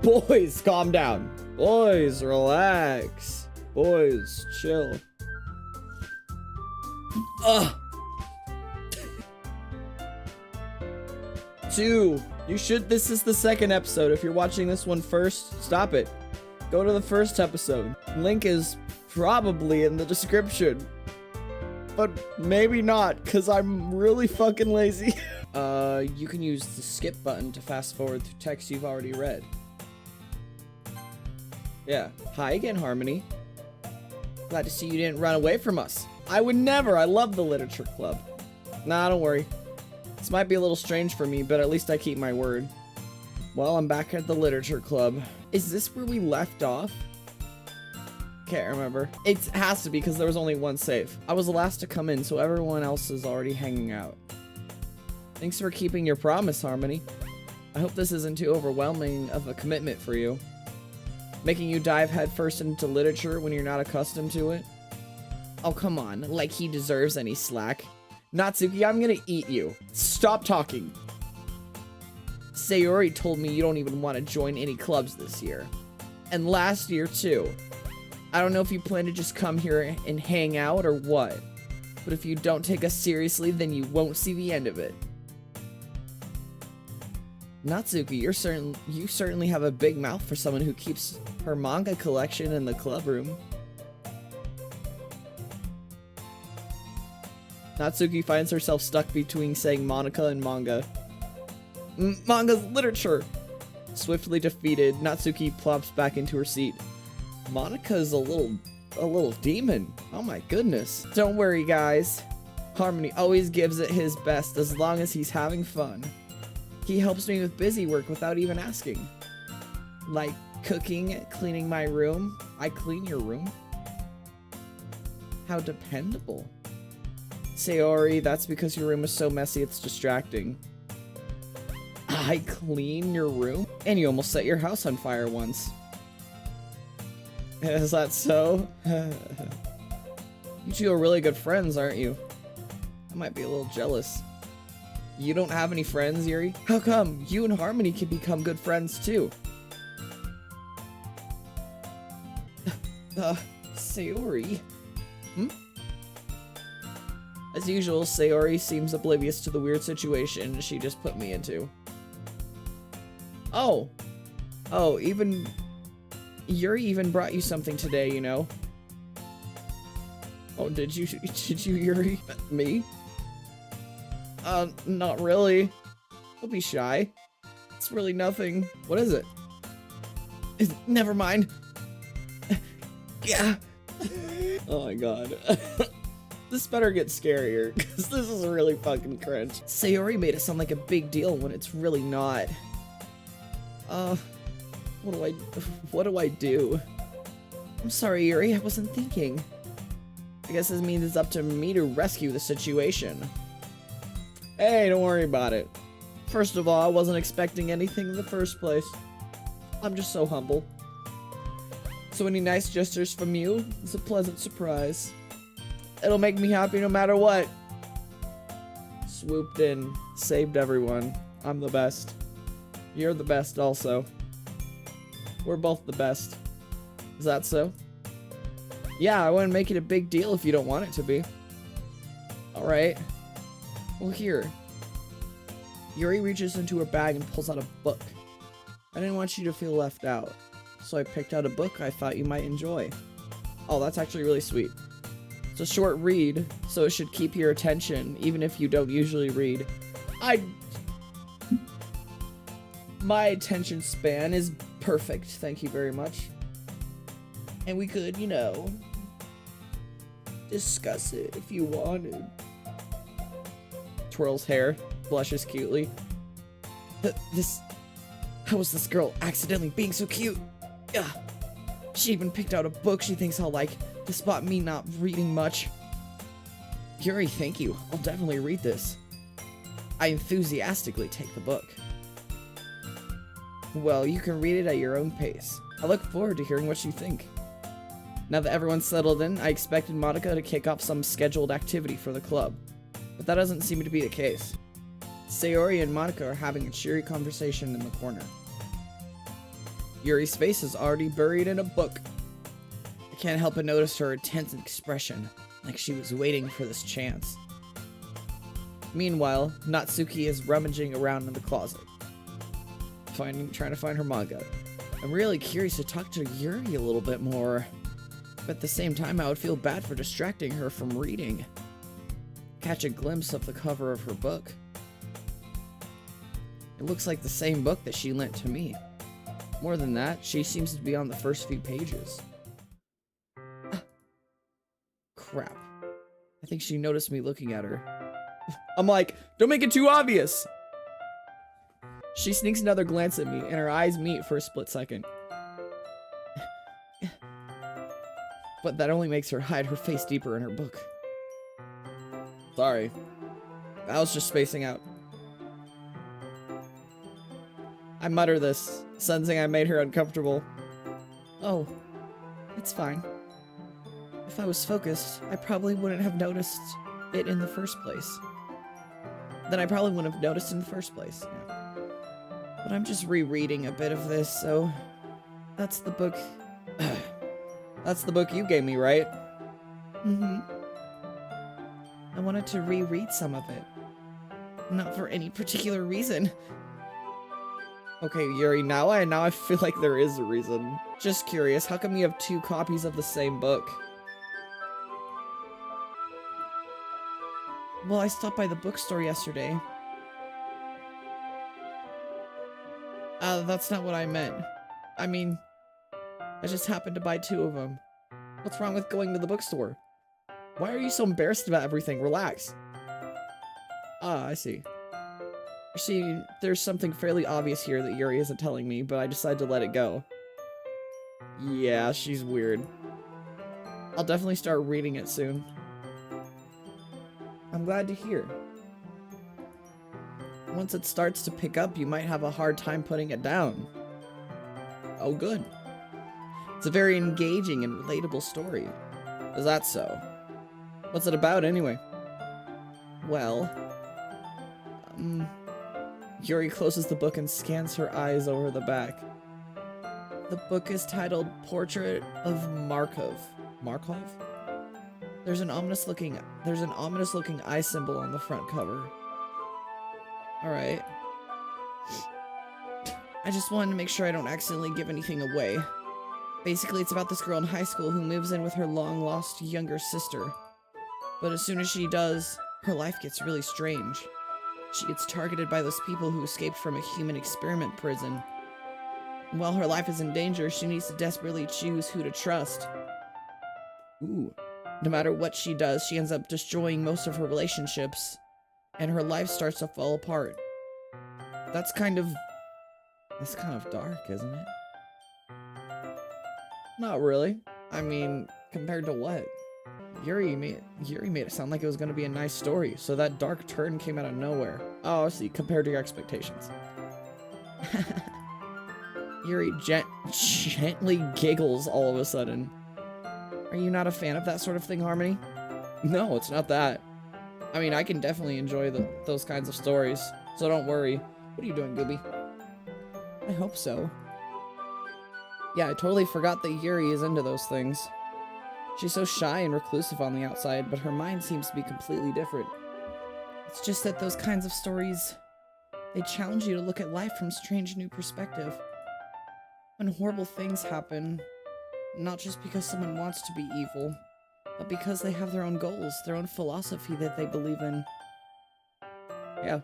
Boys, calm down. Boys, relax. Boys, chill. Ugh. 2. This is the second episode. If you're watching this one first, stop it. Go to the first episode. Link is probably in the description. But maybe not, because I'm really fucking lazy. You can use the skip button to fast forward through text you've already read. Yeah. Hi again, Harmony. Glad to see you didn't run away from us. I would never. I love the literature club. Nah, don't worry. This might be a little strange for me, but at least I keep my word. Well, I'm back at the literature club. Is this where we left off? Can't remember. It has to be because there was only one safe. I was the last to come in, so everyone else is already hanging out. Thanks for keeping your promise, Harmony. I hope this isn't too overwhelming of a commitment for you. Making you dive headfirst into literature when you're not accustomed to it? Oh, come on. Like he deserves any slack. Natsuki, I'm gonna eat you. Stop talking. Sayori told me you don't even want to join any clubs this year. And last year, too. I don't know if you plan to just come here and hang out or what. But if you don't take us seriously, then you won't see the end of it. Natsuki, you certainly have a big mouth for someone who keeps her manga collection in the club room. Natsuki finds herself stuck between saying Monica and manga. Manga's literature! Swiftly defeated, Natsuki plops back into her seat. Monica's a little demon. Oh my goodness. Don't worry, guys. Harmony always gives it his best as long as he's having fun. He helps me with busy work without even asking. Like cooking, cleaning my room. I clean your room? How dependable. Sayori, that's because your room is so messy it's distracting. I clean your room? And you almost set your house on fire once. Is that so? You two are really good friends, aren't you? I might be a little jealous. You don't have any friends, Yuri? How come? You and Harmony can become good friends, too. Sayori? As usual, Sayori seems oblivious to the weird situation she just put me into. Oh, Yuri even brought you something today, you know? Oh, did you, Yuri? Me? Not really. Don't be shy. It's really nothing. What is it? Never mind. Yeah. Oh my god. This better get scarier, because this is really fucking cringe. Sayori made it sound like a big deal when it's really not. What do I do? I'm sorry, Yuri, I wasn't thinking. I guess this means it's up to me to rescue the situation. Hey, don't worry about it. First of all, I wasn't expecting anything in the first place. I'm just so humble. So any nice gestures from you is a pleasant surprise. It'll make me happy no matter what. Swooped in, saved everyone. I'm the best. You're the best also. We're both the best. Is that so? Yeah, I wouldn't make it a big deal if you don't want it to be. Alright. Well, here. Yuri reaches into her bag and pulls out a book. I didn't want you to feel left out, so I picked out a book I thought you might enjoy. Oh, that's actually really sweet. It's a short read, so it should keep your attention, even if you don't usually read. My attention span is perfect, thank you very much. And we could, you know, discuss it if you wanted. Twirls hair, blushes cutely. How was this girl accidentally being so cute? Ugh. She even picked out a book she thinks I'll like, despite me not reading much. Yuri, thank you. I'll definitely read this. I enthusiastically take the book. Well, you can read it at your own pace. I look forward to hearing what you think. Now that everyone's settled in, I expected Monica to kick off some scheduled activity for the club, but that doesn't seem to be the case. Sayori and Monica are having a cheery conversation in the corner. Yuri's face is already buried in a book. I can't help but notice her intense expression, like she was waiting for this chance. Meanwhile, Natsuki is rummaging around in the closet, trying to find her manga. I'm really curious to talk to Yuri a little bit more, but at the same time I would feel bad for distracting her from reading. Catch a glimpse of the cover of her book. It looks like the same book that she lent to me. More than that, she seems to be on the first few pages. Crap. I think she noticed me looking at her. I'm like, don't make it too obvious! She sneaks another glance at me, and her eyes meet for a split second. But that only makes her hide her face deeper in her book. Sorry. I was just spacing out. I mutter this, sensing I made her uncomfortable. Oh, it's fine. If I was focused, I probably wouldn't have noticed it in the first place. Then I probably wouldn't have noticed in the first place. Yeah. But I'm just rereading a bit of this, so that's the book. That's the book you gave me, right? Mm-hmm. I wanted to reread some of it. Not for any particular reason. Okay, Yuri, now I feel like there is a reason. Just curious, how come you have 2 copies of the same book? Well, I stopped by the bookstore yesterday. That's not what I meant. I mean, I just happened to buy 2 of them. What's wrong with going to the bookstore? Why are you so embarrassed about everything? Relax. Ah, I see. See, there's something fairly obvious here that Yuri isn't telling me, but I decided to let it go. Yeah, she's weird. I'll definitely start reading it soon. I'm glad to hear. Once it starts to pick up, you might have a hard time putting it down. Oh, good. It's a very engaging and relatable story. Is that so? What's it about, anyway? Well... Yuri closes the book and scans her eyes over the back. The book is titled Portrait of Markov. Markov? There's an ominous looking eye symbol on the front cover. Alright. I just wanted to make sure I don't accidentally give anything away. Basically, it's about this girl in high school who moves in with her long-lost younger sister. But as soon as she does, her life gets really strange. She gets targeted by those people who escaped from a human experiment prison. And while her life is in danger, she needs to desperately choose who to trust. Ooh. No matter what she does, she ends up destroying most of her relationships, and her life starts to fall apart. That's kind of dark, isn't it? Not really. I mean, compared to what? Yuri made it sound like it was going to be a nice story, so that dark turn came out of nowhere. Oh, I see, compared to your expectations. Yuri gently giggles all of a sudden. Are you not a fan of that sort of thing, Harmony? No, it's not that. I mean, I can definitely enjoy those kinds of stories, so don't worry. What are you doing, Gooby? I hope so. Yeah, I totally forgot that Yuri is into those things. She's so shy and reclusive on the outside, but her mind seems to be completely different. It's just that those kinds of stories, they challenge you to look at life from a strange new perspective. When horrible things happen, not just because someone wants to be evil, but because they have their own goals, their own philosophy that they believe in. Yeah,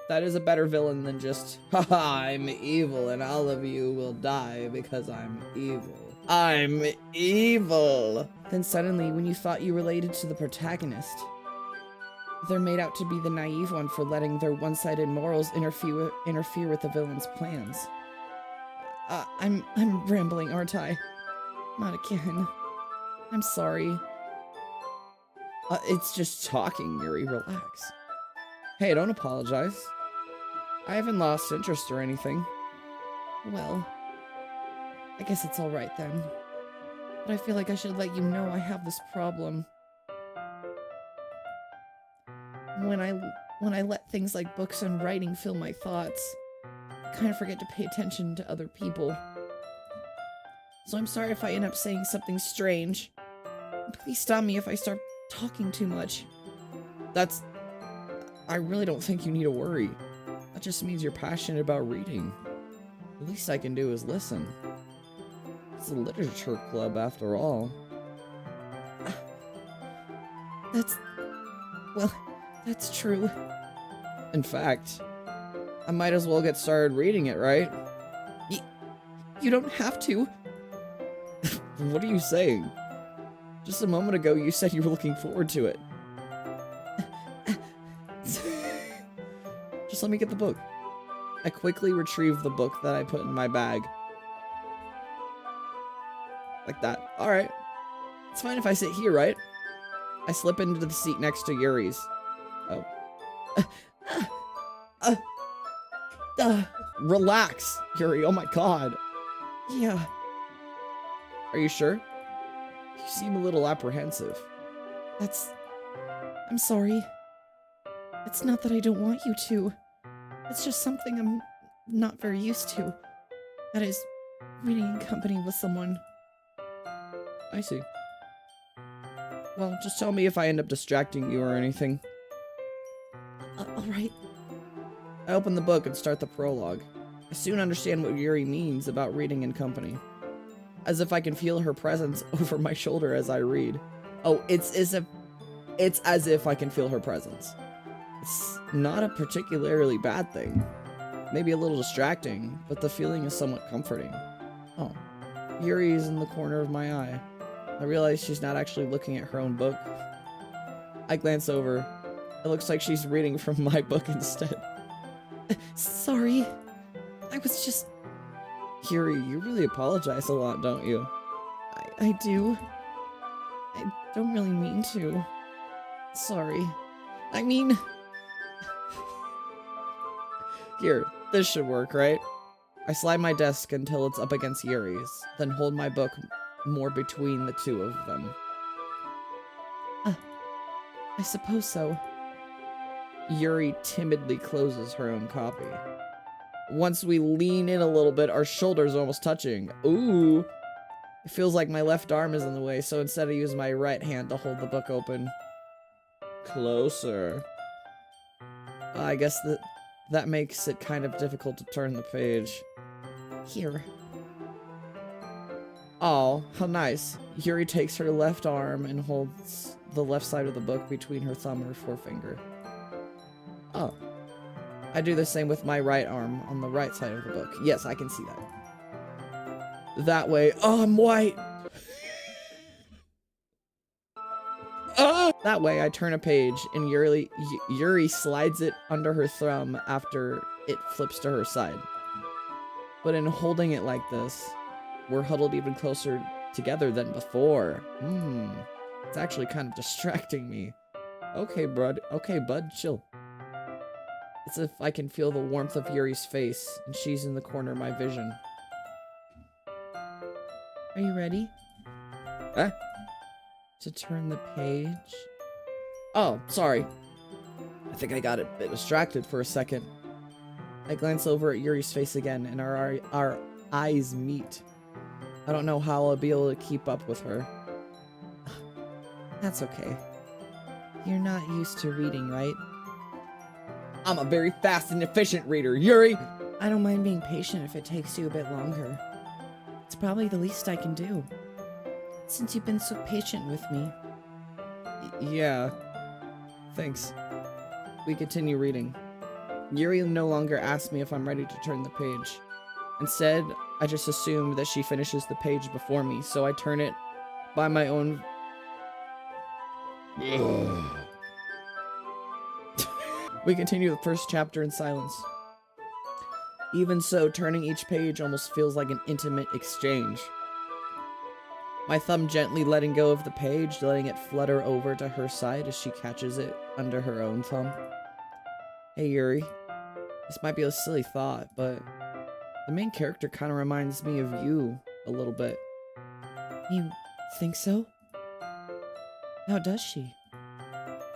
that is a better villain than just, haha, I'm evil and all of you will die because I'm evil. I'm evil! Then suddenly, when you thought you related to the protagonist, they're made out to be the naive one for letting their one-sided morals interfere with the villain's plans. I'm rambling, aren't I? Not again. I'm sorry. It's just talking, Yuri. Relax. Hey, don't apologize. I haven't lost interest or anything. Well, I guess it's alright then. But I feel like I should let you know I have this problem. When I let things like books and writing fill my thoughts, I kind of forget to pay attention to other people. so I'm sorry if I end up saying something strange. Please stop me if I start talking too much. I really don't think you need to worry. That just means you're passionate about reading. The least I can do is listen. It's a literature club after all. That's true. In fact, I might as well get started reading it, right? You don't have to. What are you saying? Just a moment ago, you said you were looking forward to it. Just let me get the book. I quickly retrieve the book that I put in my bag. Like that. Alright. It's fine if I sit here, right? I slip into the seat next to Yuri's. Oh. Relax, Yuri. Oh my god. Yeah. Are you sure? You seem a little apprehensive. I'm sorry. It's not that I don't want you to. It's just something I'm not very used to. That is, reading in company with someone. I see. Well, just tell me if I end up distracting you or anything. Alright. I open the book and start the prologue. I soon understand what Yuri means about reading in company. As if I can feel her presence over my shoulder as I read. Oh, it's as if I can feel her presence. It's not a particularly bad thing. Maybe a little distracting, but the feeling is somewhat comforting. Oh, Yuri is in the corner of my eye. I realize she's not actually looking at her own book. I glance over. It looks like she's reading from my book instead. Sorry. I was just... Yuri, you really apologize a lot, don't you? I do. I don't really mean to. Sorry. I mean... Here, this should work, right? I slide my desk until it's up against Yuri's, then hold my book more between the two of them. I suppose so. Yuri timidly closes her own copy. Once we lean in a little bit, our shoulders are almost touching. Ooh! It feels like my left arm is in the way, so instead I use my right hand to hold the book open. Closer. I guess that makes it kind of difficult to turn the page. Here. Oh, how nice. Yuri takes her left arm and holds the left side of the book between her thumb and her forefinger. Oh. I do the same with my right arm on the right side of the book. Yes, I can see that. That way. Oh, I'm white! That way, I turn a page, and Yuri slides it under her thumb after it flips to her side. But in holding it like this, we're huddled even closer together than before. It's actually kind of distracting me. Okay, bud, chill. It's as if I can feel the warmth of Yuri's face, and she's in the corner of my vision. Are you ready? Huh? To turn the page? Oh, sorry. I think I got a bit distracted for a second. I glance over at Yuri's face again, and our eyes meet. I don't know how I'll be able to keep up with her. That's okay. You're not used to reading, right? I'm a very fast and efficient reader, Yuri! I don't mind being patient if it takes you a bit longer. It's probably the least I can do. Since you've been so patient with me. Yeah. Thanks. We continue reading. Yuri no longer asks me if I'm ready to turn the page. Instead, I just assume that she finishes the page before me, so I turn it by my own... We continue the first chapter in silence. Even so, turning each page almost feels like an intimate exchange. My thumb gently letting go of the page, letting it flutter over to her side as she catches it under her own thumb. Hey Yuri, this might be a silly thought, but the main character kind of reminds me of you a little bit. You think so? How does she?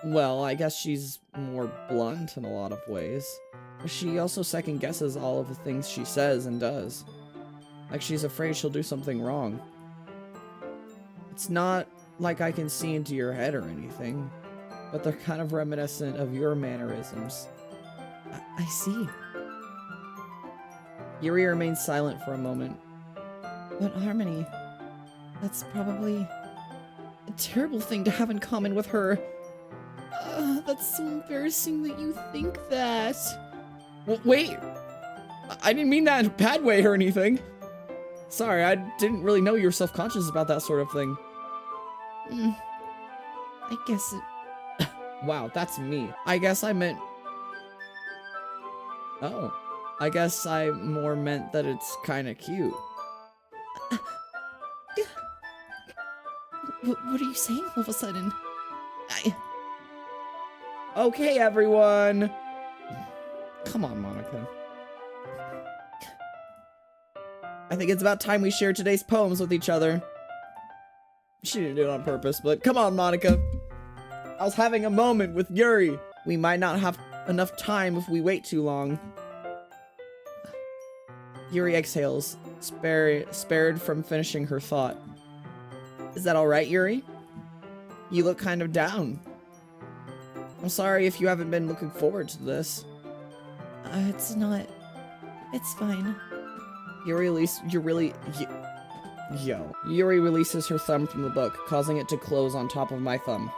Well, I guess she's more blunt in a lot of ways. But she also second guesses all of the things she says and does. Like she's afraid she'll do something wrong. It's not like I can see into your head or anything, but they're kind of reminiscent of your mannerisms. I see. Yuri remains silent for a moment. But Harmony, that's probably a terrible thing to have in common with her. That's so embarrassing that you think that. Well, wait, I didn't mean that in a bad way or anything. Sorry, I didn't really know you were self-conscious about that sort of thing. I guess it... Wow, that's me. I guess I meant... Oh. I guess I more meant that it's kinda cute. What are you saying all of a sudden? Okay, everyone! Come on, Monica. I think it's about time we share today's poems with each other. She didn't do it on purpose, but come on, Monica. I was having a moment with Yuri. We might not have enough time if we wait too long. Yuri exhales, spared from finishing her thought. Is that alright, Yuri? You look kind of down. I'm sorry if you haven't been looking forward to this. It's not. It's fine. Yuri releases her thumb from the book, causing it to close on top of my thumb.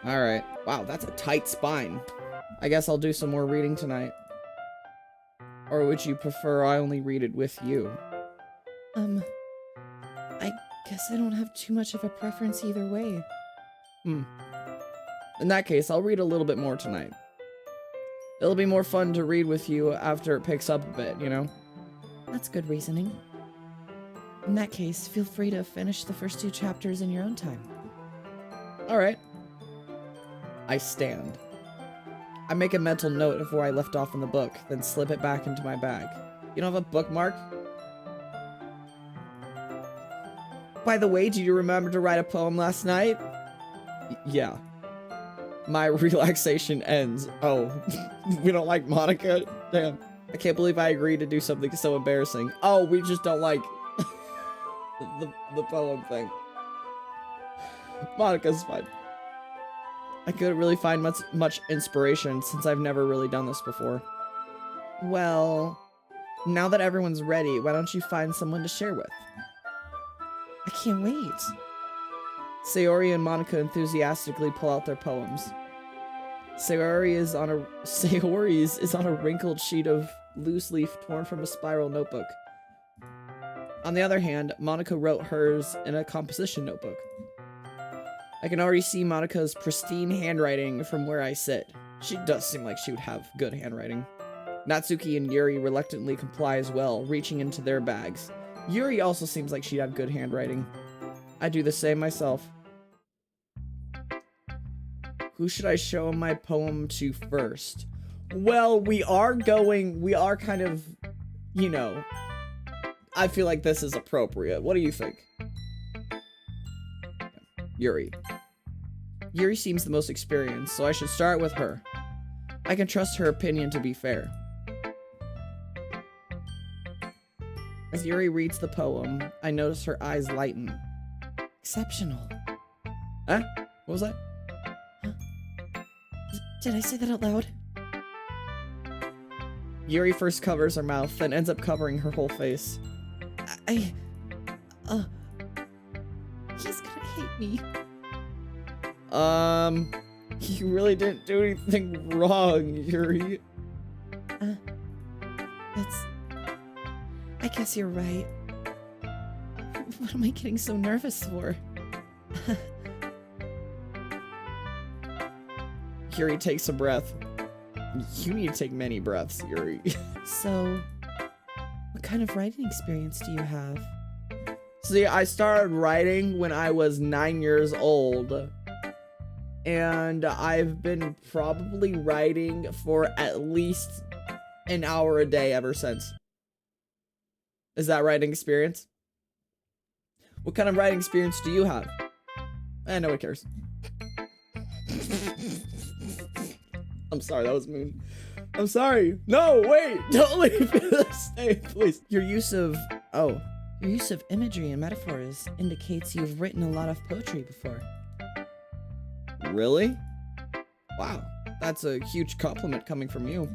Alright. Wow, that's a tight spine. I guess I'll do some more reading tonight. Or would you prefer I only read it with you? I guess I don't have too much of a preference either way. In that case, I'll read a little bit more tonight. It'll be more fun to read with you after it picks up a bit, you know? That's good reasoning. In that case, feel free to finish the first 2 chapters in your own time. Alright. I stand. I make a mental note of where I left off in the book, then slip it back into my bag. You don't have a bookmark? By the way, do you remember to write a poem last night? Yeah. My relaxation ends. Oh, we don't like Monica? Damn. I can't believe I agreed to do something so embarrassing. Oh, we just don't like the poem thing. Monica's fine. I couldn't really find much inspiration since I've never really done this before. Well, now that everyone's ready, why don't you find someone to share with? I can't wait. Sayori and Monica enthusiastically pull out their poems. Sayori's is on a wrinkled sheet of loose leaf torn from a spiral notebook. On the other hand, Monica wrote hers in a composition notebook. I can already see Monica's pristine handwriting from where I sit. She does seem like she would have good handwriting. Natsuki and Yuri reluctantly comply as well, reaching into their bags. Yuri also seems like she'd have good handwriting. I do the same myself. Who should I show my poem to first? Well, we are kind of, you know, I feel like this is appropriate. What do you think? Yuri. Yuri seems the most experienced, so I should start with her. I can trust her opinion to be fair. As Yuri reads the poem, I notice her eyes lighten. Exceptional. Huh? What was that? Huh? Did I say that out loud? Yuri first covers her mouth, then ends up covering her whole face. He's gonna hate me. You really didn't do anything wrong, Yuri. I guess you're right. What am I getting so nervous for? Yuri takes a breath. You need to take many breaths, Yuri. So, what kind of writing experience do you have? See, I started writing when I was 9 years old. And I've been probably writing for at least an hour a day ever since. Is that writing experience? What kind of writing experience do you have? No one cares. I'm sorry, that was mean. I'm sorry. No, wait, don't leave. Stay, please. Your use of Oh, Your use of imagery and metaphors indicates you've written a lot of poetry before. really? Wow, that's a huge compliment coming from you.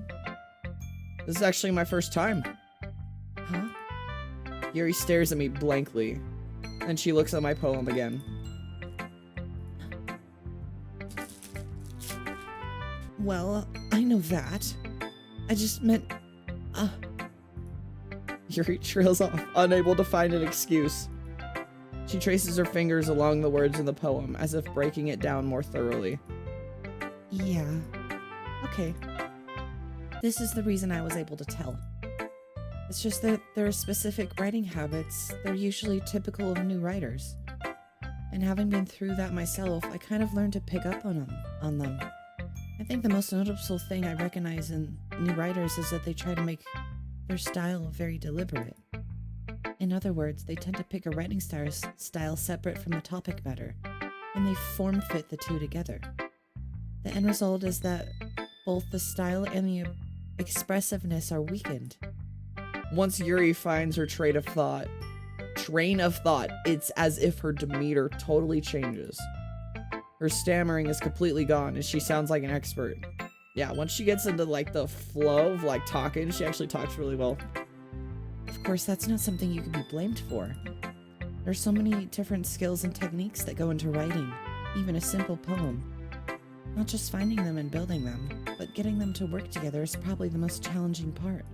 This is actually my first time. Huh? Yuri stares at me blankly. Then she looks at my poem again. Well, I know that. I just meant... Yuri trails off, unable to find an excuse. She traces her fingers along the words in the poem, as if breaking it down more thoroughly. Yeah. Okay. This is the reason I was able to tell. It's just that there are specific writing habits. They're usually typical of new writers. And having been through that myself, I kind of learned to pick up on them. I think the most noticeable thing I recognize in new writers is that they try to make their style very deliberate. In other words, they tend to pick a writing style separate from the topic matter, and they form fit the two together. The end result is that both the style and the expressiveness are weakened. Once Yuri finds her train of thought, it's as if her demeanor totally changes. Her stammering is completely gone, and she sounds like an expert. Yeah, once she gets into, like, the flow of, like, talking, she actually talks really well. Of course, that's not something you can be blamed for. There's so many different skills and techniques that go into writing, even a simple poem. Not just finding them and building them, but getting them to work together is probably the most challenging part.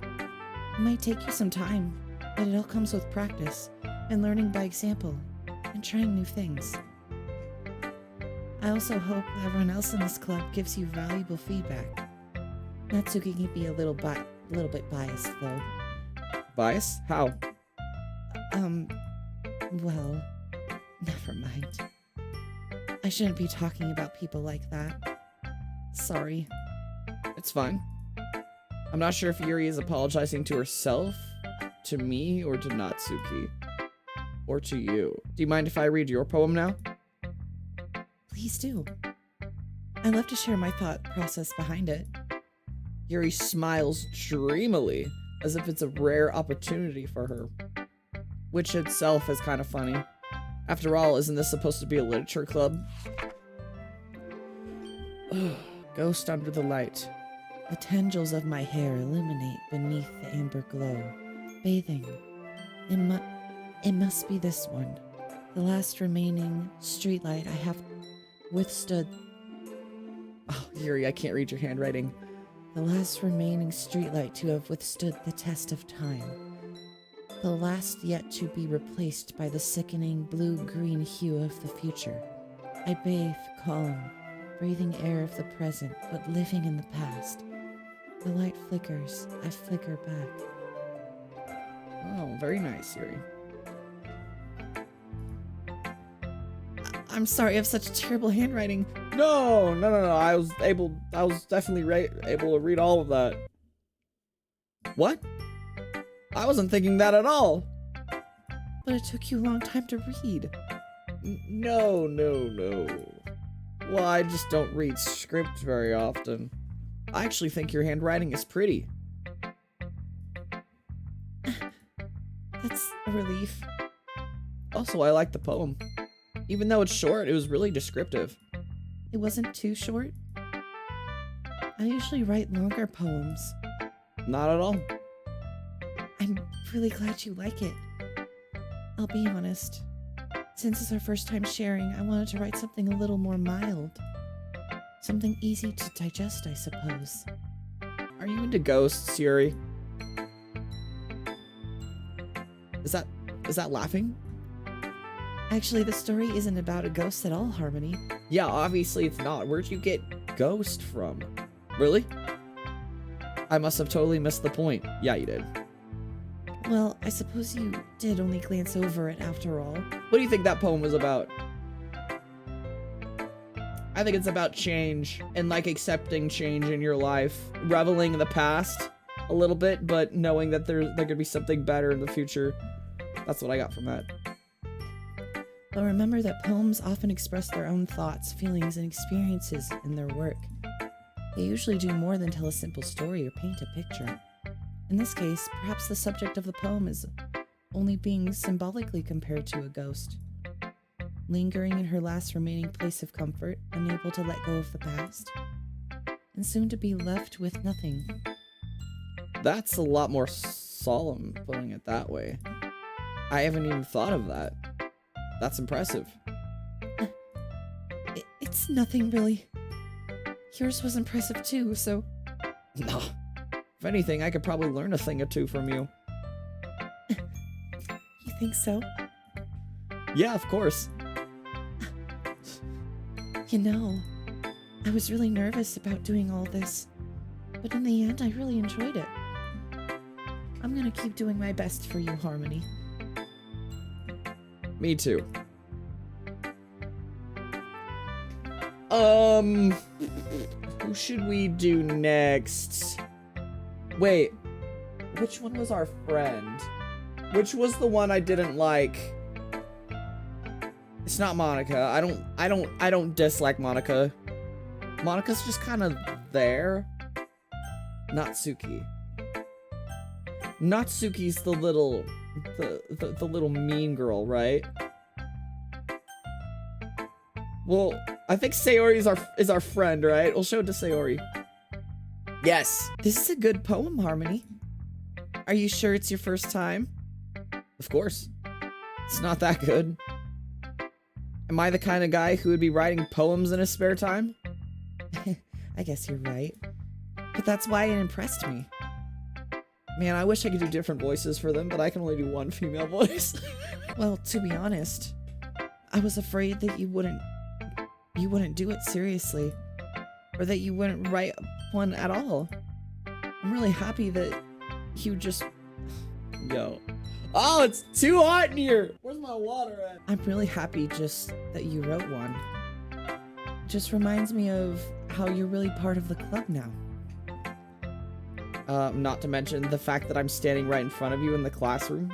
It might take you some time, but it all comes with practice, and learning by example, and trying new things. I also hope that everyone else in this club gives you valuable feedback. Natsuki can be a little bit biased, though. Bias? How? Well, never mind. I shouldn't be talking about people like that. Sorry. It's fine. I'm not sure if Yuri is apologizing to herself, to me, or to Natsuki. Or to you. Do you mind if I read your poem now? Please do. I'd love to share my thought process behind it. Yuri smiles dreamily, as if it's a rare opportunity for her. Which itself is kind of funny. After all, isn't this supposed to be a literature club? Ghost under the light. The tendrils of my hair illuminate beneath the amber glow, bathing. It must be this one. The last remaining streetlight I have withstood. Oh, Yuri, I can't read your handwriting. The last remaining streetlight to have withstood the test of time. The last yet to be replaced by the sickening blue-green hue of the future. I bathe calm, breathing air of the present, but living in the past. The light flickers, I flicker back. Oh, very nice, Yuri. I'm sorry, I have such terrible handwriting. No. I was definitely able to read all of that. What? I wasn't thinking that at all. But it took you a long time to read. No. Well, I just don't read scripts very often. I actually think your handwriting is pretty. That's a relief. Also, I like the poem. Even though it's short, it was really descriptive. It wasn't too short. I usually write longer poems. Not at all. I'm really glad you like it. I'll be honest. Since it's our first time sharing, I wanted to write something a little more mild. Something easy to digest, I suppose. Are you into ghosts, Yuri? Is that laughing? Actually, the story isn't about a ghost at all, Harmony. Yeah, obviously it's not. Where'd you get ghost from? Really? I must have totally missed the point. Yeah, you did. Well, I suppose you did only glance over it after all. What do you think that poem was about? I think it's about change and like accepting change in your life, reveling in the past a little bit, but knowing that there could be something better in the future. That's what I got from that. But remember that poems often express their own thoughts, feelings, and experiences in their work. They usually do more than tell a simple story or paint a picture. In this case, perhaps the subject of the poem is only being symbolically compared to a ghost, lingering in her last remaining place of comfort, unable to let go of the past, and soon to be left with nothing. That's a lot more solemn, putting it that way. I haven't even thought of that. That's impressive. It's nothing, really. Yours was impressive too, so... No. If anything, I could probably learn a thing or two from you. You think so? Yeah, of course. You know, I was really nervous about doing all this, but in the end, I really enjoyed it. I'm gonna keep doing my best for you, Harmony. Me too. Who should we do next? Wait, which one was our friend? Which was the one I didn't like? It's not Monica. I don't dislike Monica. Monica's just kind of there. Natsuki. Natsuki's the little mean girl, right? Well, I think Sayori is our friend, right? We'll show it to Sayori. Yes. This is a good poem, Harmony. Are you sure it's your first time? Of course. It's not that good. Am I the kind of guy who would be writing poems in his spare time? I guess you're right. But that's why it impressed me. Man, I wish I could do different voices for them, but I can only do one female voice. Well, to be honest, I was afraid that you wouldn't do it seriously, or that you wouldn't write one at all. I'm really happy that you just... Yo. Oh, it's too hot in here! Where's my water at? I'm really happy just that you wrote one. It just reminds me of how you're really part of the club now. Not to mention the fact that I'm standing right in front of you in the classroom.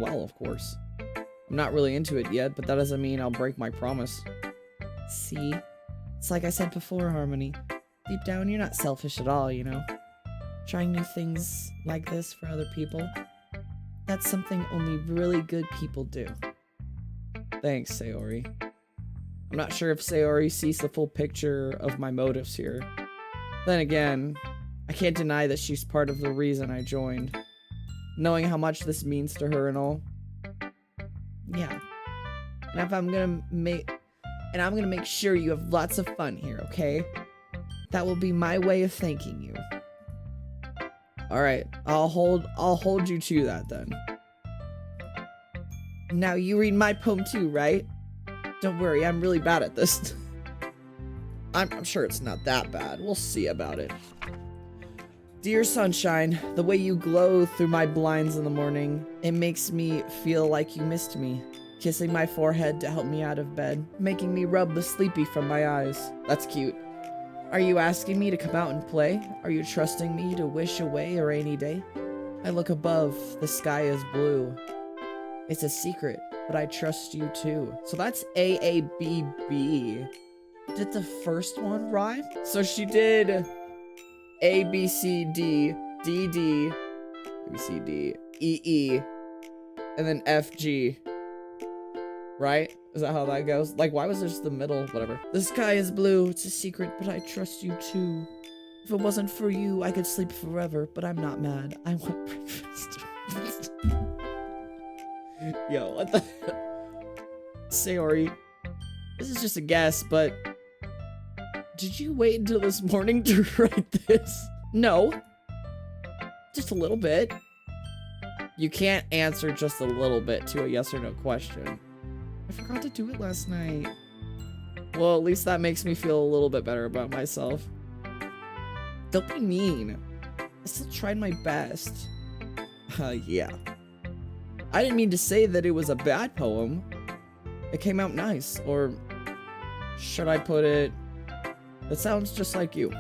Well, of course. I'm not really into it yet, but that doesn't mean I'll break my promise. See? It's like I said before, Harmony. Deep down, you're not selfish at all, you know? Trying new things like this for other people. That's something only really good people do. Thanks, Sayori. I'm not sure if Sayori sees the full picture of my motives here. Then again, I can't deny that she's part of the reason I joined. Knowing how much this means to her and all. Yeah. And I'm gonna make sure you have lots of fun here, okay? That will be my way of thanking you. Alright, I'll hold you to that then. Now you read my poem too, right? Don't worry, I'm really bad at this. I'm sure it's not that bad. We'll see about it. Dear sunshine, the way you glow through my blinds in the morning, it makes me feel like you missed me. Kissing my forehead to help me out of bed, making me rub the sleepy from my eyes. That's cute. Are you asking me to come out and play? Are you trusting me to wish away a rainy day? I look above, the sky is blue. It's a secret, but I trust you too. So that's A-A-B-B. Did the first one rhyme? So she did A-B-C-D, D-D, A-B-C-D, E-E, and then F-G. Right? Is that how that goes? Like, why was this the middle? Whatever. The sky is blue. It's a secret, but I trust you too. If it wasn't for you, I could sleep forever, but I'm not mad. I want breakfast. Yo, what the... Sayori, this is just a guess, but... Did you wait until this morning to write this? No. Just a little bit. You can't answer just a little bit to a yes or no question. I forgot to do it last night. Well, at least that makes me feel a little bit better about myself. Don't be mean. I still tried my best. Yeah. I didn't mean to say that it was a bad poem. It came out nice, or should I put it... It sounds just like you.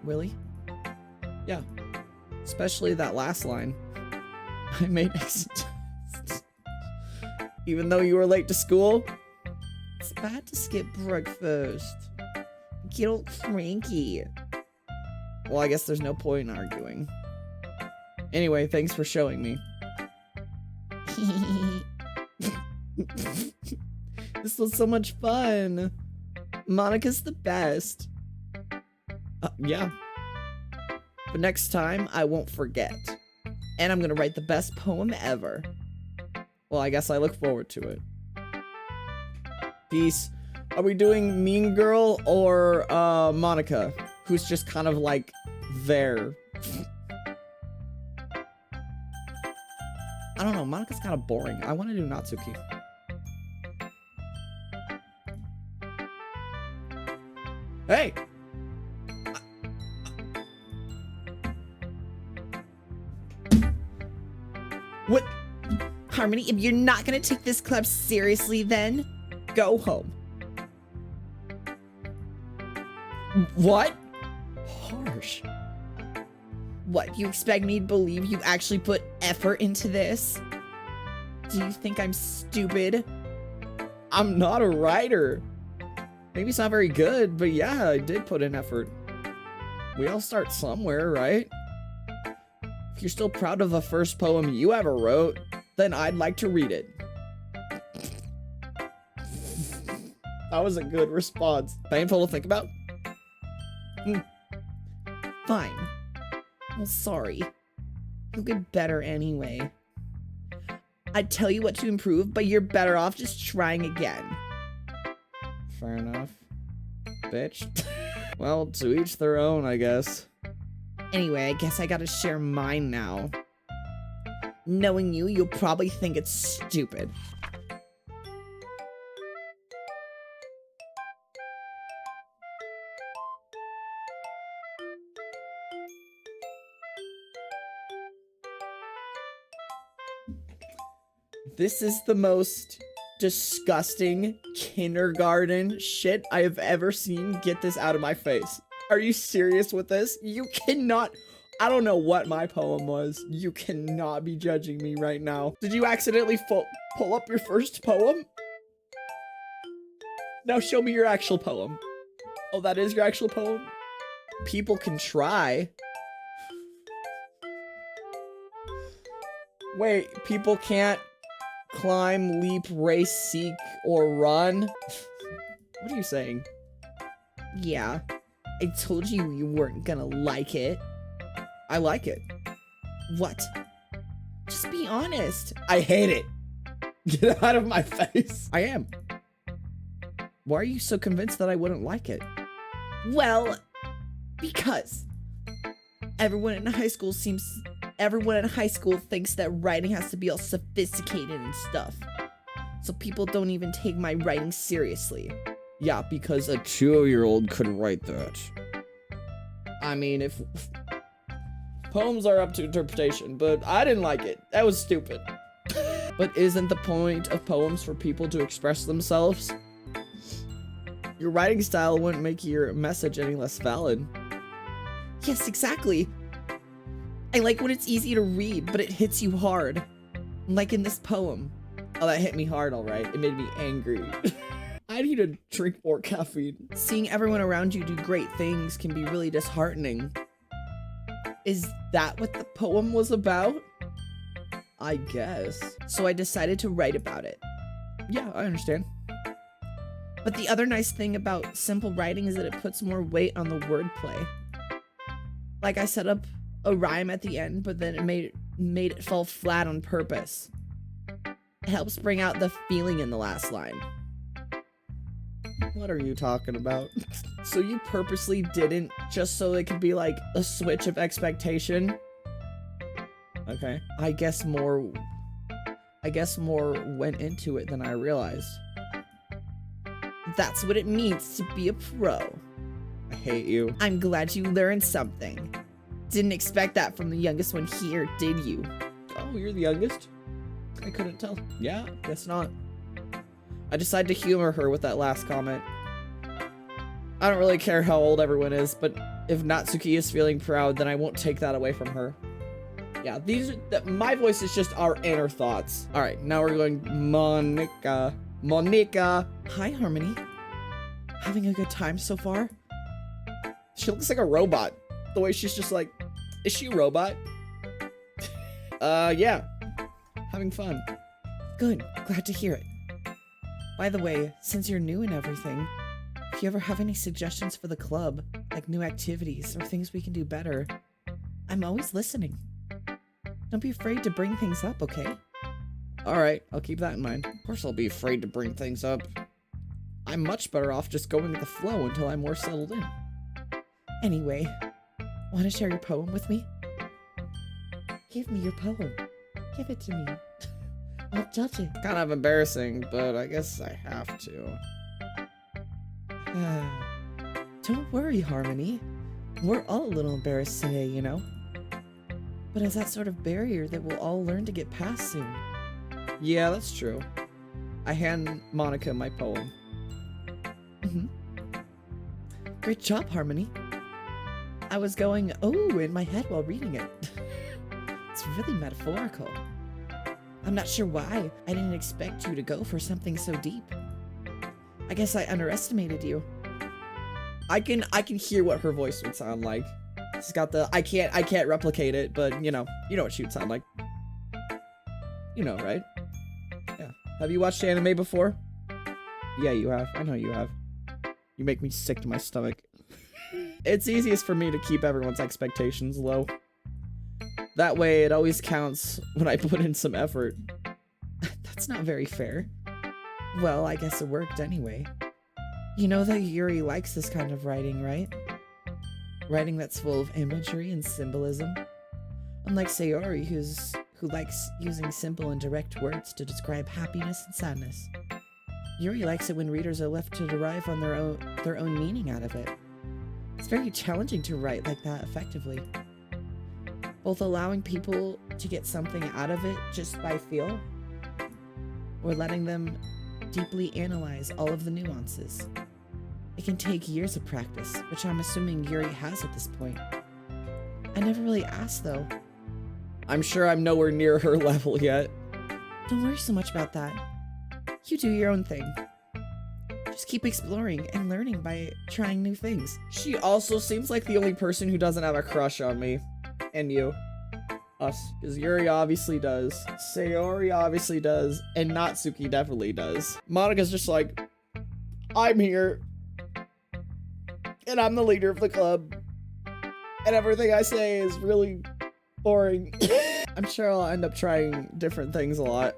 Really? Yeah. Especially that last line. I made exit. Even though you were late to school? It's bad to skip breakfast. Get all cranky. Well, I guess there's no point in arguing. Anyway, thanks for showing me. This was so much fun. Monica's the best. Yeah. But next time, I won't forget. And I'm gonna write the best poem ever. Well, I guess I look forward to it. Peace. Are we doing Mean Girl or Monica? Who's just kind of like there. I don't know, Monica's kind of boring. I want to do Natsuki. Hey! What? Harmony, if you're not gonna take this club seriously, then Go home. What? Harsh. what? You expect me to believe you actually put effort into this? Do you think I'm stupid? I'm not a writer. Maybe it's not very good, but yeah, I did put in effort. We all start somewhere, right? If you're still proud of the first poem you ever wrote, then I'd like to read it. That was a good response. Painful to think about? Fine. Well, sorry. You'll get better anyway. I'd tell you what to improve, but you're better off just trying again. Fair enough. Bitch. Well, to each their own, I guess. Anyway, I guess I gotta share mine now. Knowing you, you'll probably think it's stupid. This is the most disgusting kindergarten shit I have ever seen. Get this out of my face. Are you serious with this? You cannot... I don't know what my poem was. You cannot be judging me right now. Did you accidentally pull up your first poem? Now show me your actual poem. Oh, that is your actual poem? People can try. Wait, people can't climb, leap, race, seek, or run? What are you saying? Yeah, I told you you weren't gonna like it. I like it. What? Just be honest. I hate it. Get out of my face. I am. Why are you so convinced that I wouldn't like it? Well, because everyone in high school thinks that writing has to be all sophisticated and stuff. So people don't even take my writing seriously. Yeah, because a 2-year-old could write that. I mean, if poems are up to interpretation, but I didn't like it. That was stupid. But isn't the point of poems for people to express themselves? Your writing style wouldn't make your message any less valid. Yes, exactly. I like when it's easy to read, but it hits you hard. Like in this poem. Oh, that hit me hard, alright. It made me angry. I need to drink more caffeine. Seeing everyone around you do great things can be really disheartening. Is that what the poem was about? I guess. So I decided to write about it. Yeah, I understand. But the other nice thing about simple writing is that it puts more weight on the wordplay. Like I set up a rhyme at the end, but then it made it fall flat on purpose. It helps bring out the feeling in the last line. What are you talking about? So you purposely didn't just so it could be like a switch of expectation? Okay. I guess more went into it than I realized. That's what it means to be a pro. I hate you. I'm glad you learned something. Didn't expect that from the youngest one here, did you? Oh, you're the youngest? I couldn't tell. Yeah, guess not. I decided to humor her with that last comment. I don't really care how old everyone is, but if Natsuki is feeling proud, then I won't take that away from her. Yeah, my voice is just our inner thoughts. All right, now we're going Monica. Monica. Hi, Harmony. Having a good time so far? She looks like a robot. The way she's just like, is she a robot? Yeah. Having fun. Good. Glad to hear it. By the way, since you're new and everything, if you ever have any suggestions for the club, like new activities or things we can do better, I'm always listening. Don't be afraid to bring things up, okay? Alright, I'll keep that in mind. Of course I'll be afraid to bring things up. I'm much better off just going with the flow until I'm more settled in. Anyway, want to share your poem with me? Give me your poem. Give it to me. I'll judge it. Kind of embarrassing, but I guess I have to. Don't worry, Harmony. We're all a little embarrassed today, you know? But it's that sort of barrier that we'll all learn to get past soon. Yeah, that's true. I hand Monica my poem. Great job, Harmony. I was going, oh, in my head while reading it. It's really metaphorical. I'm not sure why. I didn't expect you to go for something so deep. I guess I underestimated you. I can hear what her voice would sound like. She's got the I can't replicate it, but you know what she would sound like. You know, right? Yeah. Have you watched anime before? Yeah, you have. I know you have. You make me sick to my stomach. It's easiest for me to keep everyone's expectations low. That way it always counts when I put in some effort. That's not very fair. Well, I guess it worked anyway. You know that Yuri likes this kind of writing, right? Writing that's full of imagery and symbolism. Unlike Sayori, who likes using simple and direct words to describe happiness and sadness. Yuri likes it when readers are left to derive on their own meaning out of it. It's very challenging to write like that effectively. Both allowing people to get something out of it just by feel, or letting them deeply analyze all of the nuances. It can take years of practice, which I'm assuming Yuri has at this point. I never really asked, though. I'm sure I'm nowhere near her level yet. Don't worry so much about that. You do your own thing. Just keep exploring and learning by trying new things. She also seems like the only person who doesn't have a crush on me. And you. Us. Because Yuri obviously does. Sayori obviously does. And Natsuki definitely does. Monica's just like, I'm here. And I'm the leader of the club. And everything I say is really boring. I'm sure I'll end up trying different things a lot.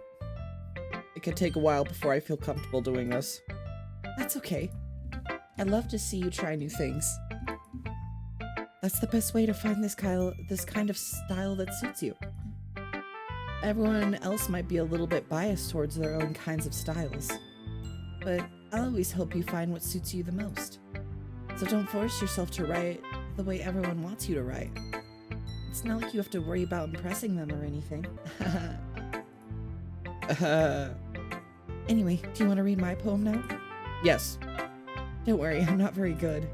It could take a while before I feel comfortable doing this. That's okay. I'd love to see you try new things. That's the best way to find this kind of style that suits you. Everyone else might be a little bit biased towards their own kinds of styles, but I'll always help you find what suits you the most. So don't force yourself to write the way everyone wants you to write. It's not like you have to worry about impressing them or anything. Anyway, do you want to read my poem now? Yes. Don't worry, I'm not very good.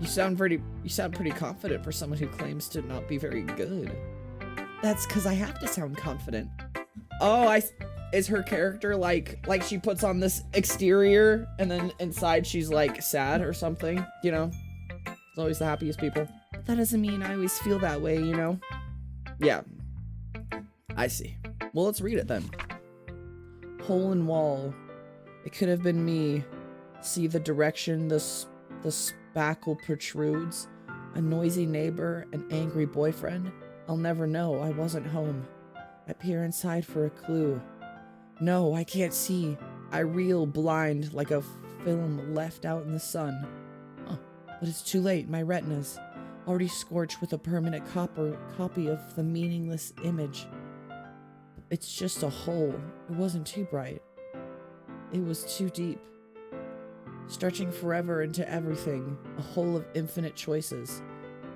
You sound pretty confident for someone who claims to not be very good. That's because I have to sound confident. Oh, is her character like she puts on this exterior and then inside she's like sad or something, you know? It's always the happiest people. That doesn't mean I always feel that way, you know? Yeah. I see. Well, let's read it then. Hole in wall. It could have been me. See the direction the spackle protrudes. A noisy neighbor, an angry boyfriend. I'll never know, I wasn't home. I peer inside for a clue. No, I can't see. I reel blind like a film left out in the sun. But it's too late, my retinas. Already scorched with a permanent copy of the meaningless image. It's just a hole. It wasn't too bright. It was too deep. Stretching forever into everything. A hole of infinite choices.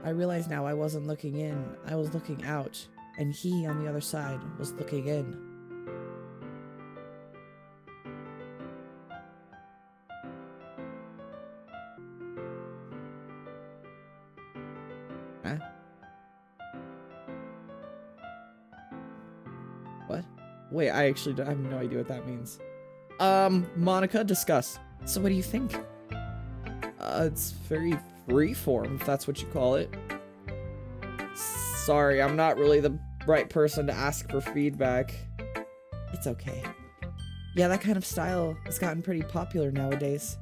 I realize now I wasn't looking in. I was looking out. And he, on the other side, was looking in. Huh? What? Wait, I have no idea what that means. Monica, discuss. So what do you think? It's very freeform, if that's what you call it. Sorry, I'm not really the right person to ask for feedback. It's okay. Yeah, that kind of style has gotten pretty popular nowadays.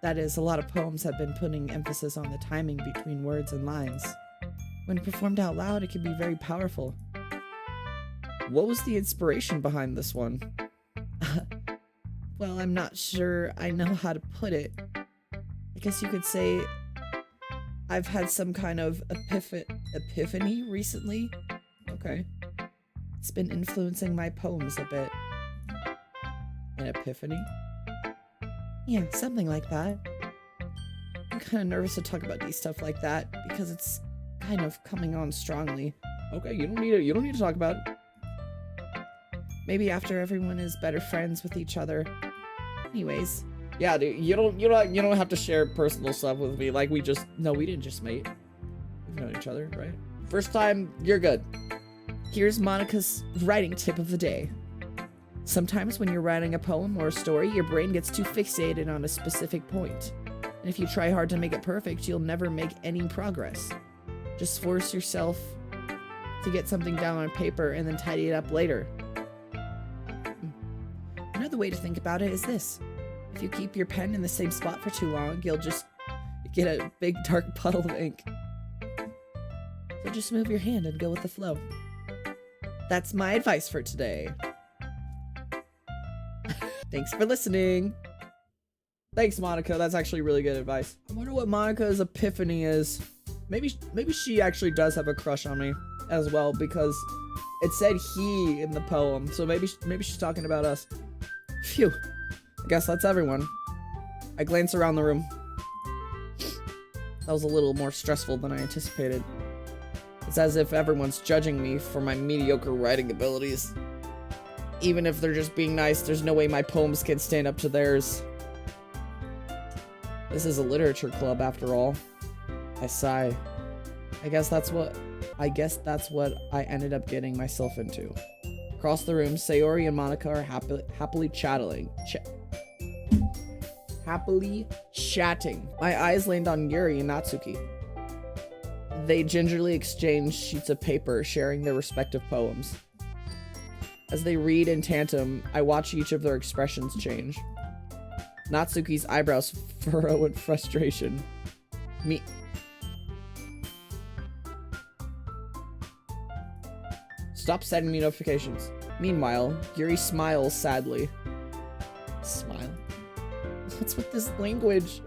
That is, a lot of poems have been putting emphasis on the timing between words and lines. When performed out loud, it can be very powerful. What was the inspiration behind this one? Well, I'm not sure I know how to put it. I guess you could say I've had some kind of epiphany recently. Okay. It's been influencing my poems a bit. An epiphany? Yeah, something like that. I'm kind of nervous to talk about these stuff like that because it's kind of coming on strongly. Okay, you don't need to talk about it. Maybe after everyone is better friends with each other. Anyways. Yeah, dude, you don't have to share personal stuff with me. Like we didn't just mate. We've known each other, right? First time, you're good. Here's Monica's writing tip of the day. Sometimes when you're writing a poem or a story, your brain gets too fixated on a specific point. And if you try hard to make it perfect, you'll never make any progress. Just force yourself to get something down on paper and then tidy it up later. Another way to think about it is this. If you keep your pen in the same spot for too long, you'll just get a big dark puddle of ink. So just move your hand and go with the flow. That's my advice for today. Thanks for listening. Thanks, Monica. That's actually really good advice. I wonder what Monica's epiphany is. Maybe she actually does have a crush on me as well, because it said he in the poem. So maybe she's talking about us. Phew. I guess that's everyone. I glance around the room. That was a little more stressful than I anticipated. It's as if everyone's judging me for my mediocre writing abilities. Even if they're just being nice, there's no way my poems can stand up to theirs. This is a literature club after all. I sigh. I guess that's what I ended up getting myself into. Across the room, Sayori and Monica are happily chatting. Happily chatting. My eyes land on Yuri and Natsuki. They gingerly exchange sheets of paper, sharing their respective poems. As they read in tandem, I watch each of their expressions change. Natsuki's eyebrows furrow in frustration. Stop sending me notifications. Meanwhile, Yuri smiles sadly. Smile? What's with this language?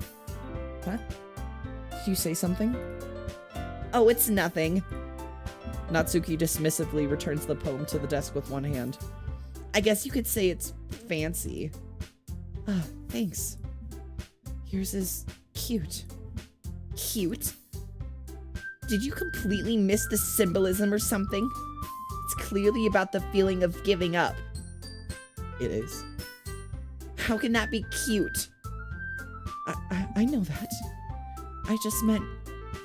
Huh? Did you say something? Oh, it's nothing. Natsuki dismissively returns the poem to the desk with one hand. I guess you could say it's fancy. Ah, thanks. Yours is cute. Cute? Did you completely miss the symbolism or something? It's clearly about the feeling of giving up. It is. How can that be cute? I know that. I just meant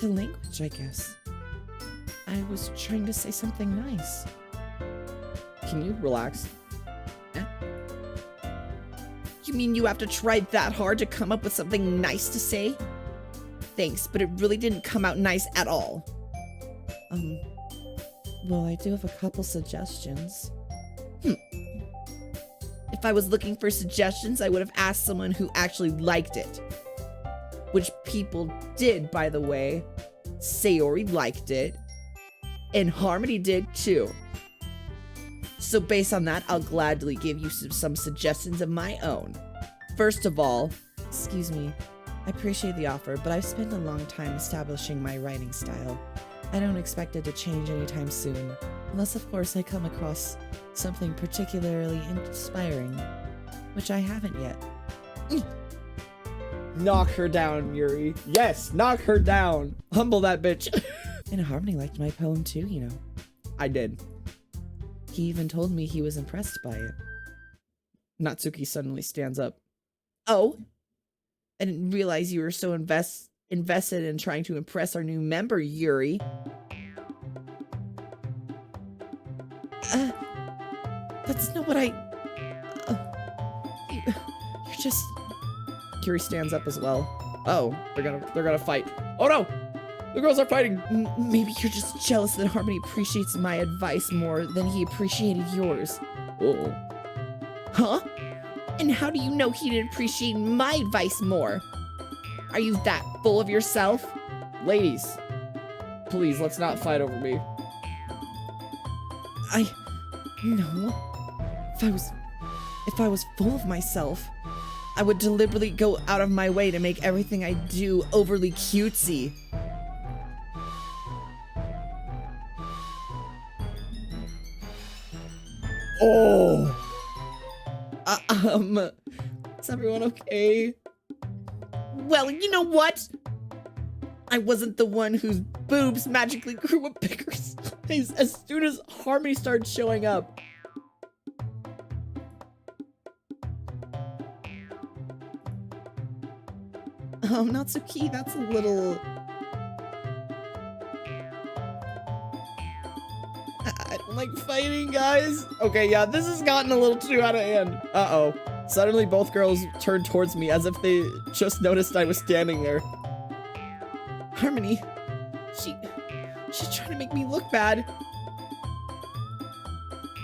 the language, I guess. I was trying to say something nice. Can you relax? Eh? You mean you have to try that hard to come up with something nice to say? Thanks, but it really didn't come out nice at all. Well, I do have a couple suggestions. If I was looking for suggestions, I would have asked someone who actually liked it. Which people did, by the way. Sayori liked it. And Harmony did too. So based on that, I'll gladly give you some suggestions of my own. First of all, excuse me, I appreciate the offer, but I've spent a long time establishing my writing style. I don't expect it to change anytime soon, unless of course I come across something particularly inspiring, which I haven't yet. Knock her down, Yuri. Yes, knock her down. Humble that bitch. And Harmony liked my poem too, you know. I did. He even told me he was impressed by it. Natsuki suddenly stands up. Oh? I didn't realize you were so invested in trying to impress our new member, Yuri. That's not what I... You're just... Yuri stands up as well. Oh, they're gonna fight. Oh no! The girls are fighting! Maybe you're just jealous that Harmony appreciates my advice more than he appreciated yours. Oh. Huh? And how do you know he didn't appreciate my advice more? Are you that full of yourself? Ladies, please, let's not fight over me. No. If I was full of myself, I would deliberately go out of my way to make everything I do overly cutesy. Oh! Is everyone okay? Well, you know what? I wasn't the one whose boobs magically grew a bigger size As soon as Harmony started showing up. Natsuki, that's a little... I don't like fighting, guys. Okay, yeah, this has gotten a little too out of hand. Uh-oh. Suddenly, both girls turned towards me as if they just noticed I was standing there. Harmony, she's trying to make me look bad.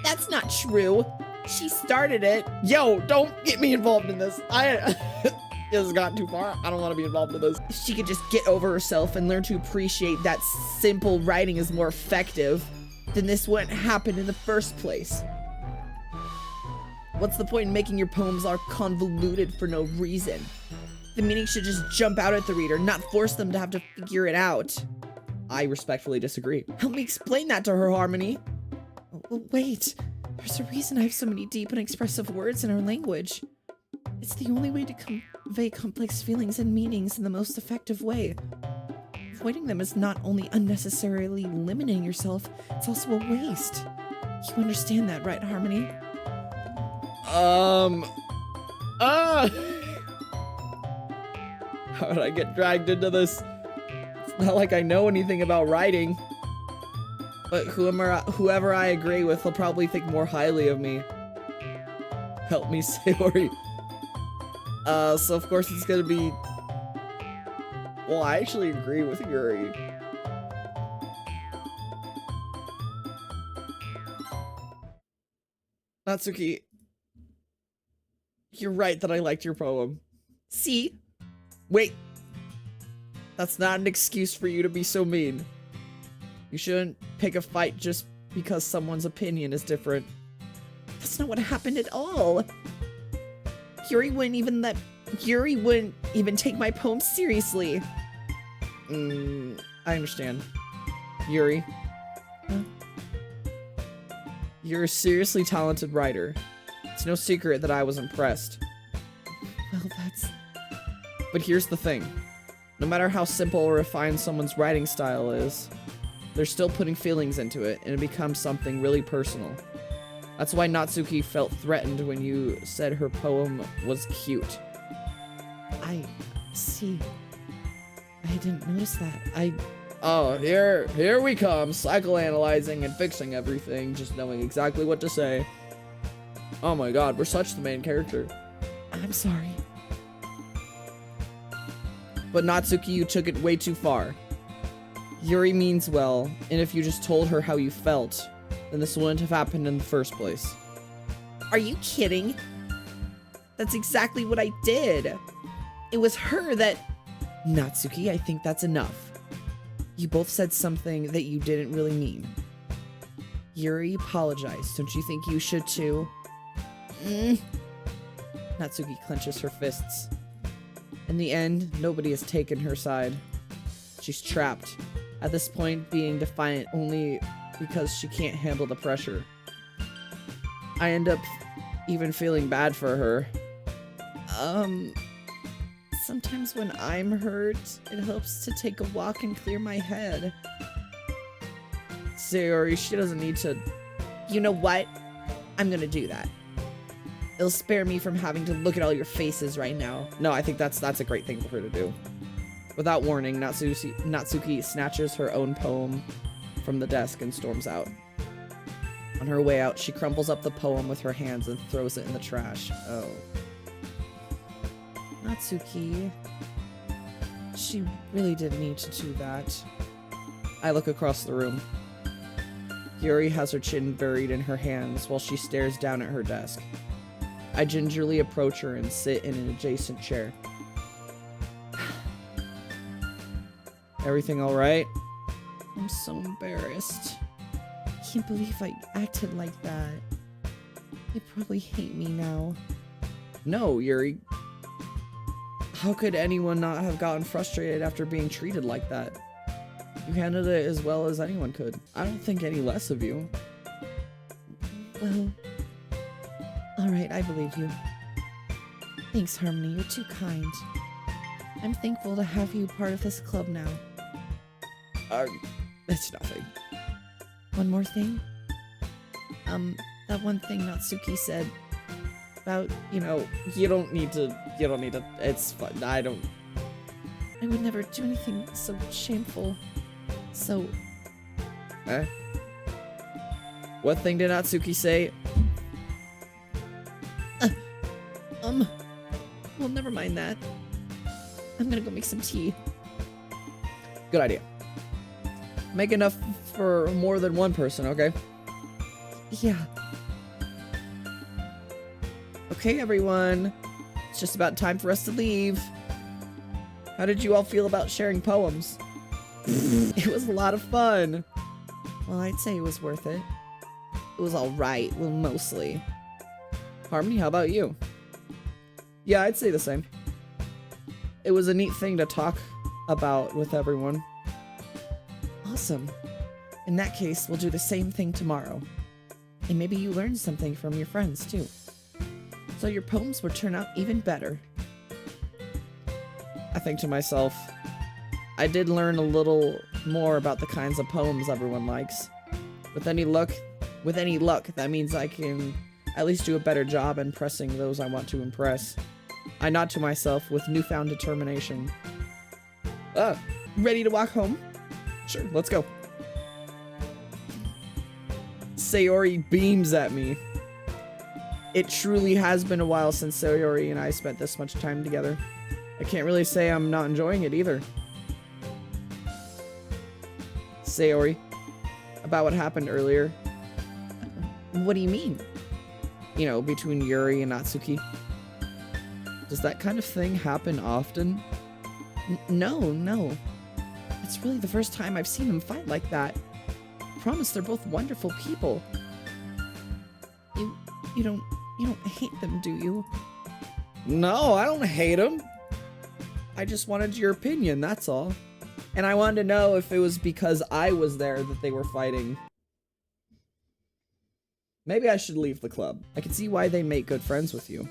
That's not true. She started it. Yo, don't get me involved in this. This has gotten too far. I don't want to be involved in this. If she could just get over herself and learn to appreciate that simple writing is more effective, then this wouldn't happen in the first place. What's the point in making your poems all convoluted for no reason? The meaning should just jump out at the reader, not force them to have to figure it out. I respectfully disagree. Help me explain that to her, Harmony. Oh, wait, there's a reason I have so many deep and expressive words in our language. It's the only way to convey complex feelings and meanings in the most effective way. Avoiding them is not only unnecessarily limiting yourself, it's also a waste. You understand that, right, Harmony? How did I get dragged into this? It's not like I know anything about writing. But whoever I agree with will probably think more highly of me. Help me, Sayori. So of course it's gonna be... Well, I actually agree with Yuri. Natsuki, you're right that I liked your poem. See? Wait. That's not an excuse for you to be so mean. You shouldn't pick a fight just because someone's opinion is different. That's not what happened at all. Yuri wouldn't even take my poem seriously. I understand. Yuri. Huh? You're a seriously talented writer. It's no secret that I was impressed. Well, that's... But here's the thing. No matter how simple or refined someone's writing style is, they're still putting feelings into it, and it becomes something really personal. That's why Natsuki felt threatened when you said her poem was cute. I see. I didn't notice that. Oh, here we come, psychoanalyzing and fixing everything, just knowing exactly what to say. Oh my god, we're such the main character. I'm sorry. But Natsuki, you took it way too far. Yuri means well, and if you just told her how you felt, then this wouldn't have happened in the first place. Are you kidding? That's exactly what I did. It was her that... Natsuki, I think that's enough. You both said something that you didn't really mean. Yuri apologized. Don't you think you should too? Natsuki clenches her fists. In the end, nobody has taken her side. She's trapped. At this point, being defiant only because she can't handle the pressure. I end up even feeling bad for her. Sometimes when I'm hurt, it helps to take a walk and clear my head. Sayori, she doesn't need to... You know what? I'm gonna do that. It'll spare me from having to look at all your faces right now. No, I think that's a great thing for her to do. Without warning, Natsuki snatches her own poem from the desk and storms out. On her way out, she crumples up the poem with her hands and throws it in the trash. Oh. Natsuki. She really didn't need to do that. I look across the room. Yuri has her chin buried in her hands while she stares down at her desk. I gingerly approach her and sit in an adjacent chair. Everything alright? I'm so embarrassed. I can't believe I acted like that. They probably hate me now. No, Yuri. How could anyone not have gotten frustrated after being treated like that? You handled it as well as anyone could. I don't think any less of you. Well, alright, I believe you. Thanks, Harmony, you're too kind. I'm thankful to have you part of this club now. It's nothing. One more thing? That one thing Natsuki said about, You don't need to, it's fine. I would never do anything so shameful. So, What thing did Natsuki say? well, never mind that. I'm gonna go make some tea. Good idea. Make enough for more than one person, okay? Yeah. Okay, everyone. It's just about time for us to leave. How did you all feel about sharing poems? It was a lot of fun. Well, I'd say it was worth it. It was alright, well, mostly. Harmony, how about you? Yeah, I'd say the same. It was a neat thing to talk about with everyone. Awesome. In that case, we'll do the same thing tomorrow. And maybe you learned something from your friends, too. So your poems would turn out even better. I think to myself, I did learn a little more about the kinds of poems everyone likes. With any luck, that means I can at least do a better job impressing those I want to impress. I nod to myself with newfound determination. Ready to walk home? Sure, let's go. Sayori beams at me. It truly has been a while since Sayori and I spent this much time together. I can't really say I'm not enjoying it either. Sayori, about what happened earlier. What do you mean? Between Yuri and Natsuki. Does that kind of thing happen often? No. It's really the first time I've seen them fight like that. I promise they're both wonderful people. You don't hate them, do you? No, I don't hate them. I just wanted your opinion, that's all. And I wanted to know if it was because I was there that they were fighting. Maybe I should leave the club. I can see why they make good friends with you.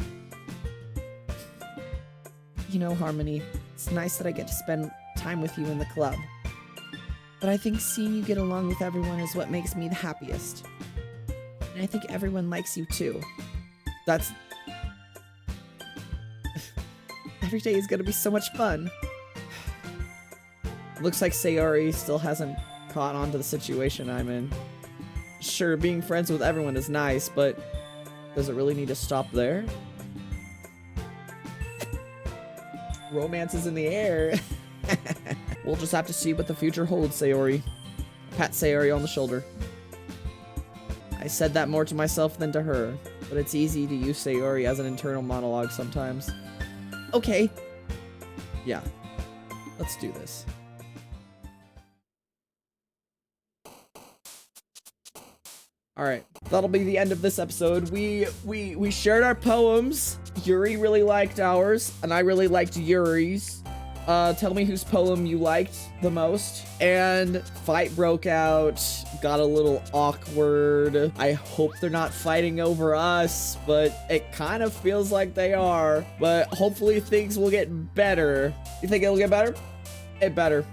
Harmony, it's nice that I get to spend time with you in the club. But I think seeing you get along with everyone is what makes me the happiest. And I think everyone likes you too. That's... Every day is gonna be so much fun. Looks like Sayori still hasn't caught on to the situation I'm in. Sure, being friends with everyone is nice, but does it really need to stop there? Romance is in the air. We'll just have to see what the future holds, Sayori. Pat Sayori on the shoulder. I said that more to myself than to her, but it's easy to use Sayori as an internal monologue sometimes. Okay. Yeah. Let's do this. Alright, that'll be the end of this episode. We shared our poems. Yuri really liked ours, and I really liked Yuri's. Tell me whose poem you liked the most. And fight broke out, got a little awkward. I hope they're not fighting over us, but it kind of feels like they are. But hopefully things will get better. You think it'll get better? It better.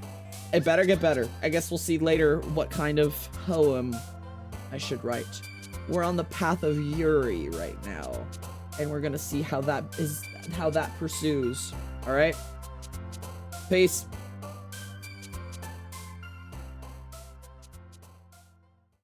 It better get better. I guess we'll see later what kind of poem I should write. We're on the path of Yuri right now, and we're gonna see how that pursues. All right, peace.